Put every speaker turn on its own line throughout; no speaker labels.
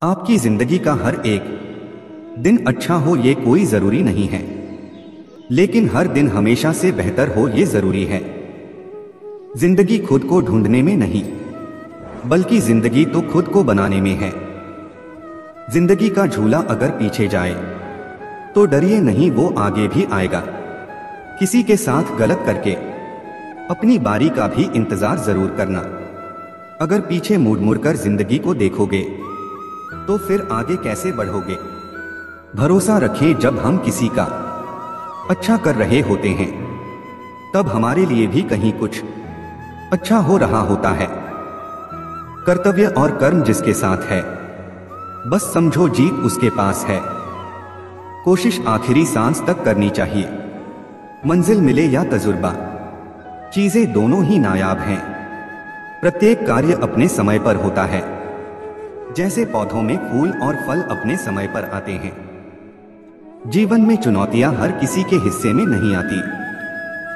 आपकी जिंदगी का हर एक दिन अच्छा हो ये कोई जरूरी नहीं है, लेकिन हर दिन हमेशा से बेहतर हो ये जरूरी है। जिंदगी खुद को ढूंढने में नहीं, बल्कि जिंदगी तो खुद को बनाने में है। जिंदगी का झूला अगर पीछे जाए तो डरिए नहीं, वो आगे भी आएगा। किसी के साथ गलत करके अपनी बारी का भी इंतजार जरूर करना। अगर पीछे मुड़ मुड़ कर जिंदगी को देखोगे तो फिर आगे कैसे बढ़ोगे। भरोसा रखें, जब हम किसी का अच्छा कर रहे होते हैं तब हमारे लिए भी कहीं कुछ अच्छा हो रहा होता है। कर्तव्य और कर्म जिसके साथ है, बस समझो जीत उसके पास है। कोशिश आखिरी सांस तक करनी चाहिए, मंजिल मिले या तजुर्बा, चीजें दोनों ही नायाब हैं। प्रत्येक कार्य अपने समय पर होता है, जैसे पौधों में फूल और फल अपने समय पर आते हैं। जीवन में चुनौतियां हर किसी के हिस्से में नहीं आती,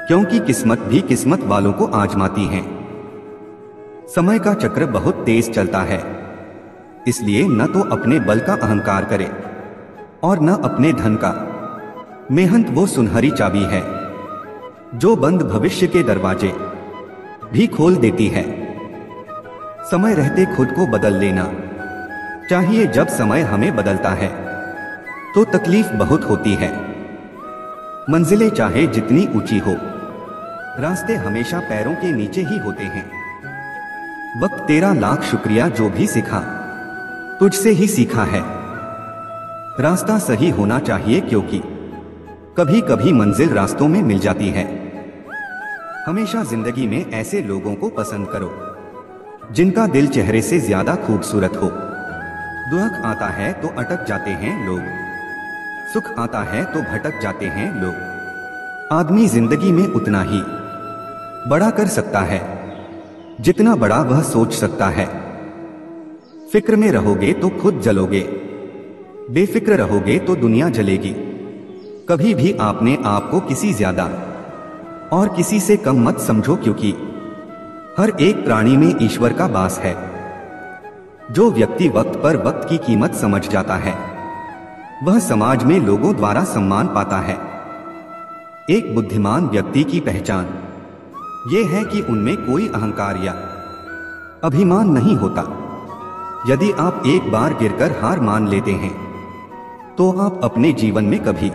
क्योंकि किस्मत भी किस्मत वालों को आजमाती है। समय का चक्र बहुत तेज चलता है, इसलिए न तो अपने बल का अहंकार करे और न अपने धन का। मेहनत वो सुनहरी चाबी है जो बंद भविष्य के दरवाजे भी खोल देती है। समय रहते खुद को बदल लेना चाहिए। जब समय हमें बदलता है तो तकलीफ बहुत होती है। मंजिलें चाहे जितनी ऊंची हो, रास्ते हमेशा पैरों के नीचे ही होते हैं। वक्त तेरा लाख शुक्रिया जो भी सिखा तुझसे ही सीखा है। रास्ता सही होना चाहिए, क्योंकि कभी कभी मंजिल रास्तों में मिल जाती है। हमेशा जिंदगी में ऐसे लोगों को पसंद करो जिनका दिल चेहरे से ज्यादा खूबसूरत हो। दुख आता है तो अटक जाते हैं लोग, सुख आता है तो भटक जाते हैं लोग। आदमी जिंदगी में उतना ही बड़ा कर सकता है जितना बड़ा वह सोच सकता है। फिक्र में रहोगे तो खुद जलोगे, बेफिक्र रहोगे तो दुनिया जलेगी। कभी भी आपने आप को किसी ज्यादा और किसी से कम मत समझो, क्योंकि हर एक प्राणी में ईश्वर का वास है। जो व्यक्ति वक्त पर वक्त की कीमत समझ जाता है, वह समाज में लोगों द्वारा सम्मान पाता है। एक बुद्धिमान व्यक्ति की पहचान यह है कि उनमें कोई अहंकार या अभिमान नहीं होता। यदि आप एक बार गिरकर हार मान लेते हैं तो आप अपने जीवन में कभी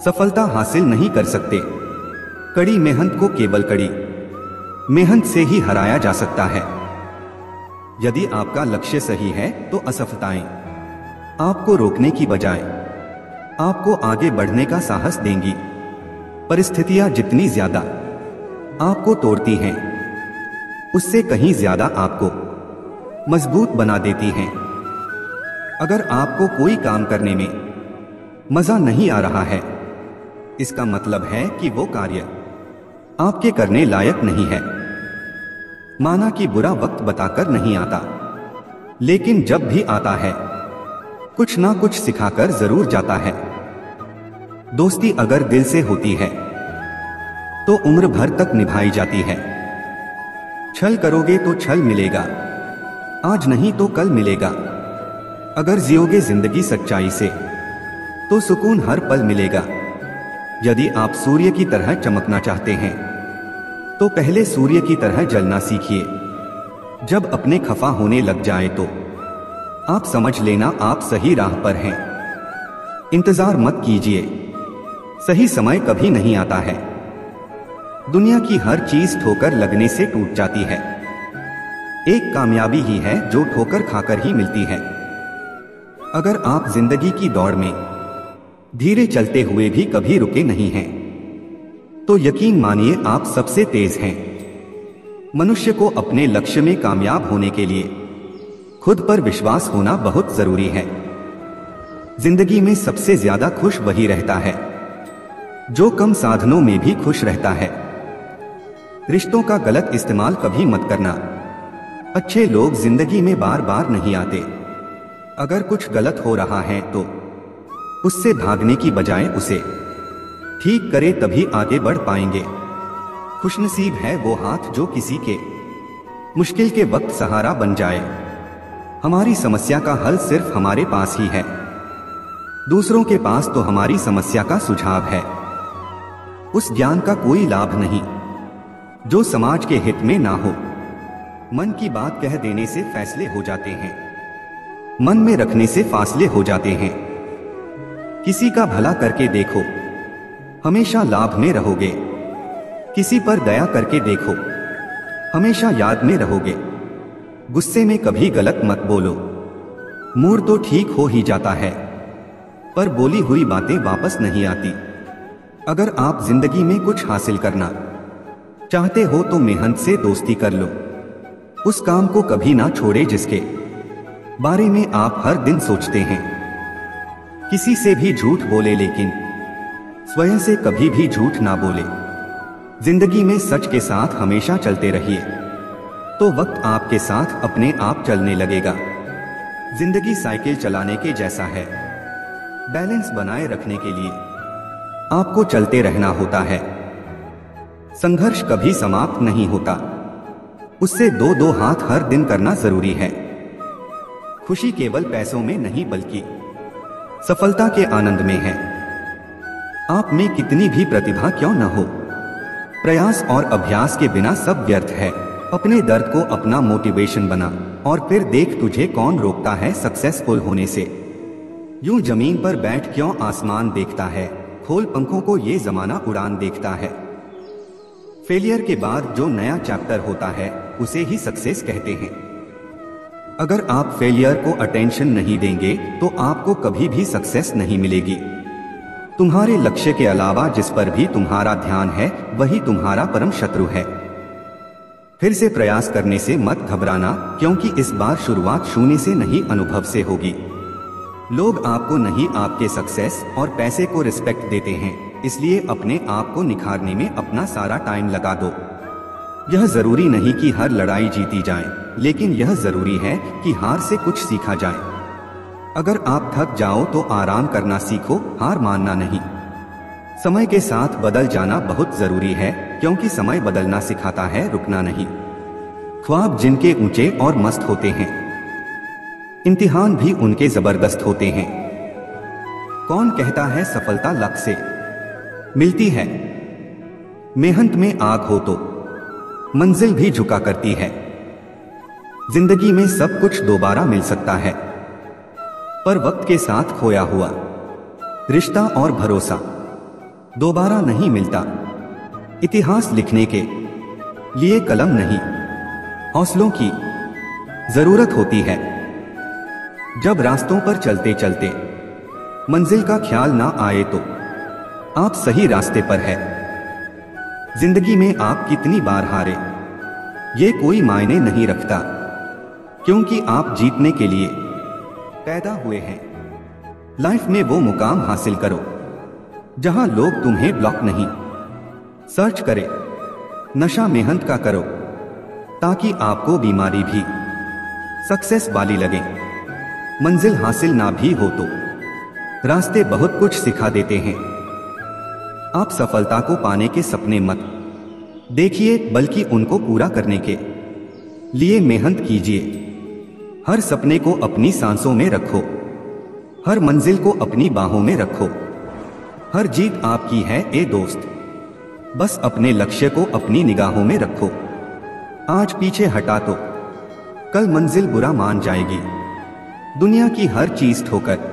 सफलता हासिल नहीं कर सकते। कड़ी मेहनत को केवल कड़ी मेहनत से ही हराया जा सकता है। यदि आपका लक्ष्य सही है तो असफलताएं आपको रोकने की बजाय आपको आगे बढ़ने का साहस देंगी। परिस्थितियां जितनी ज्यादा आपको तोड़ती हैं, उससे कहीं ज्यादा आपको मजबूत बना देती हैं। अगर आपको कोई काम करने में मजा नहीं आ रहा है, इसका मतलब है कि वो कार्य आपके करने लायक नहीं है। माना कि बुरा वक्त बताकर नहीं आता, लेकिन जब भी आता है कुछ ना कुछ सिखाकर जरूर जाता है। दोस्ती अगर दिल से होती है तो उम्र भर तक निभाई जाती है। छल करोगे तो छल मिलेगा, आज नहीं तो कल मिलेगा। अगर जियोगे जिंदगी सच्चाई से तो सुकून हर पल मिलेगा। यदि आप सूर्य की तरह चमकना चाहते हैं तो पहले सूर्य की तरह जलना सीखिए। जब अपने खफा होने लग जाए तो आप समझ लेना आप सही राह पर हैं। इंतजार मत कीजिए, सही समय कभी नहीं आता है। दुनिया की हर चीज ठोकर लगने से टूट जाती है। एक कामयाबी ही है जो ठोकर खाकर ही मिलती है। अगर आप जिंदगी की दौड़ में धीरे चलते हुए भी कभी रुके नहीं हैं, तो यकीन मानिए आप सबसे तेज हैं। मनुष्य को अपने लक्ष्य में कामयाब होने के लिए खुद पर विश्वास होना बहुत जरूरी है। जिंदगी में सबसे ज्यादा खुश वही रहता है जो कम साधनों में भी खुश रहता है। रिश्तों का गलत इस्तेमाल कभी मत करना। अच्छे लोग जिंदगी में बार बार नहीं आते। अगर कुछ गलत हो रहा है तो उससे भागने की बजाय उसे ठीक करे, तभी आगे बढ़ पाएंगे। खुशनसीब है वो हाथ जो किसी के मुश्किल के वक्त सहारा बन जाए। हमारी समस्या का हल सिर्फ हमारे पास ही है, दूसरों के पास तो हमारी समस्या का सुझाव है। उस ज्ञान का कोई लाभ नहीं जो समाज के हित में ना हो। मन की बात कह देने से फैसले हो जाते हैं, मन में रखने से फासले हो जाते हैं। किसी का भला करके देखो, हमेशा लाभ में रहोगे। किसी पर दया करके देखो, हमेशा याद में रहोगे। गुस्से में कभी गलत मत बोलो, मूड तो ठीक हो ही जाता है, पर बोली हुई बातें वापस नहीं आती। अगर आप जिंदगी में कुछ हासिल करना चाहते हो तो मेहनत से दोस्ती कर लो। उस काम को कभी ना छोड़े जिसके बारे में आप हर दिन सोचते हैं। किसी से भी झूठ बोले लेकिन स्वयं से कभी भी झूठ ना बोले। जिंदगी में सच के साथ हमेशा चलते रहिए, तो वक्त आपके साथ अपने आप चलने लगेगा। जिंदगी साइकिल चलाने के जैसा है, बैलेंस बनाए रखने के लिए आपको चलते रहना होता है। संघर्ष कभी समाप्त नहीं होता, उससे दो हाथ हर दिन करना जरूरी है। खुशी केवल पैसों में नहीं बल्कि सफलता के आनंद में है। आप में कितनी भी प्रतिभा क्यों न हो, प्रयास और अभ्यास के बिना सब व्यर्थ है। अपने दर्द को अपना मोटिवेशन बना और फिर देख तुझे कौन रोकता है सक्सेसफुल होने से। यूं जमीन पर बैठ क्यों आसमान देखता है, खोल पंखों को ये जमाना उड़ान देखता है। फेलियर के बाद जो नया चैप्टर होता है उसे ही सक्सेस कहते हैं। अगर आप फेलियर को अटेंशन नहीं देंगे तो आपको कभी भी सक्सेस नहीं मिलेगी। तुम्हारे लक्ष्य के अलावा जिस पर भी तुम्हारा ध्यान है वही तुम्हारा परम शत्रु है। फिर से प्रयास करने से मत घबराना, क्योंकि इस बार शुरुआत शून्य से नहीं अनुभव से होगी। लोग आपको नहीं आपके सक्सेस और पैसे को रिस्पेक्ट देते हैं, इसलिए अपने आप को निखारने में अपना सारा टाइम लगा दो। यह जरूरी नहीं कि हर लड़ाई जीती जाए, लेकिन यह जरूरी है कि हार से कुछ सीखा जाए। अगर आप थक जाओ तो आराम करना सीखो, हार मानना नहीं। समय के साथ बदल जाना बहुत जरूरी है, क्योंकि समय बदलना सिखाता है, रुकना नहीं। ख्वाब जिनके ऊंचे और मस्त होते हैं, इम्तिहान भी उनके जबरदस्त होते हैं। कौन कहता है सफलता लक से मिलती है? मेहनत में आग हो तो मंजिल भी झुका करती है। जिंदगी में सब कुछ दोबारा मिल सकता है, पर वक्त के साथ खोया हुआ रिश्ता और भरोसा दोबारा नहीं मिलता। इतिहास लिखने के लिए कलम नहीं, हौसलों की जरूरत होती है। जब रास्तों पर चलते चलते मंजिल का ख्याल ना आए तो आप सही रास्ते पर है। जिंदगी में आप कितनी बार हारे ये कोई मायने नहीं रखता, क्योंकि आप जीतने के लिए पैदा हुए हैं। लाइफ में वो मुकाम हासिल करो जहां लोग तुम्हें ब्लॉक नहीं सर्च करें। नशा मेहनत का करो ताकि आपको बीमारी भी सक्सेस वाली लगे। मंजिल हासिल ना भी हो तो रास्ते बहुत कुछ सिखा देते हैं। आप सफलता को पाने के सपने मत देखिए, बल्कि उनको पूरा करने के लिए मेहनत कीजिए। हर सपने को अपनी सांसों में रखो, हर मंजिल को अपनी बाहों में रखो। हर जीत आपकी है ए दोस्त, बस अपने लक्ष्य को अपनी निगाहों में रखो। आज पीछे हटा तो कल मंजिल बुरा मान जाएगी। दुनिया की हर चीज ठोकर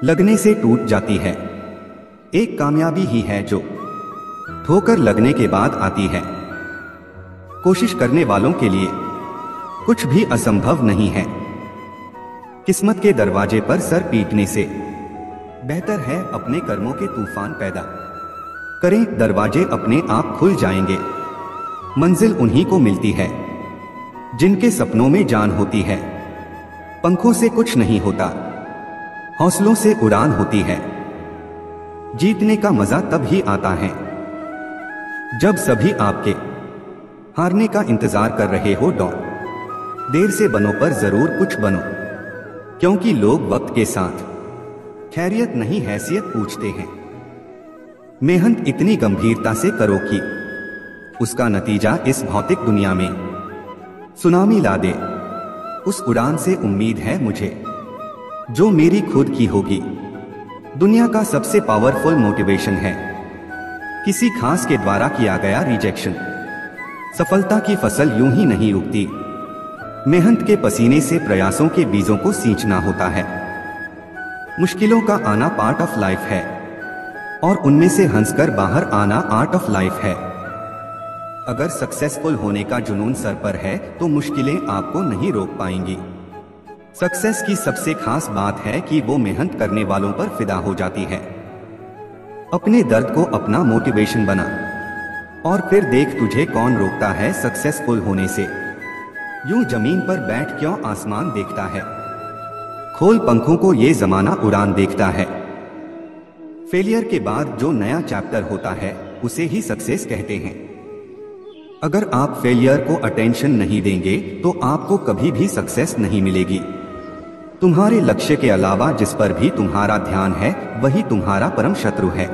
लगने से टूट जाती है, एक कामयाबी ही है जो ठोकर लगने के बाद आती है। कोशिश करने वालों के लिए कुछ भी असंभव नहीं है। किस्मत के दरवाजे पर सर पीटने से बेहतर है अपने कर्मों के तूफान पैदा करें। दरवाजे अपने आप खुल जाएंगे। मंजिल उन्हीं को मिलती है जिनके सपनों में जान होती है। पंखों से कुछ नहीं होता, हौसलों से उड़ान होती है। जीतने का मजा तब ही आता है जब सभी आपके हारने का इंतजार कर रहे हो। देर से बनो पर जरूर कुछ बनो, क्योंकि लोग वक्त के साथ खैरियत नहीं हैसियत पूछते हैं। मेहनत इतनी गंभीरता से करो कि उसका नतीजा इस भौतिक दुनिया में सुनामी ला दे। उस उड़ान से उम्मीद है मुझे, जो मेरी खुद की होगी। दुनिया का सबसे पावरफुल मोटिवेशन है किसी खास के द्वारा किया गया रिजेक्शन। सफलता की फसल यूं ही नहीं उगती, मेहनत के पसीने से प्रयासों के बीजों को सींचना होता है। मुश्किलों का आना पार्ट ऑफ लाइफ है और उनमें से हंसकर बाहर आना आर्ट ऑफ लाइफ है। अगर सक्सेसफुल होने का जुनून सर पर है तो मुश्किलें आपको नहीं रोक पाएंगी। सक्सेस की सबसे खास बात है कि वो मेहनत करने वालों पर फिदा हो जाती है। अपने दर्द को अपना मोटिवेशन बना और फिर देख तुझे कौन रोकता है सक्सेसफुल होने से। यूं जमीन पर बैठ क्यों आसमान देखता है, खोल पंखों को ये जमाना उड़ान देखता है। फेलियर के बाद जो नया चैप्टर होता है उसे ही सक्सेस कहते हैं। अगर आप फेलियर को अटेंशन नहीं देंगे तो आपको कभी भी सक्सेस नहीं मिलेगी। तुम्हारे लक्ष्य के अलावा जिस पर भी तुम्हारा ध्यान है वही तुम्हारा परम शत्रु है।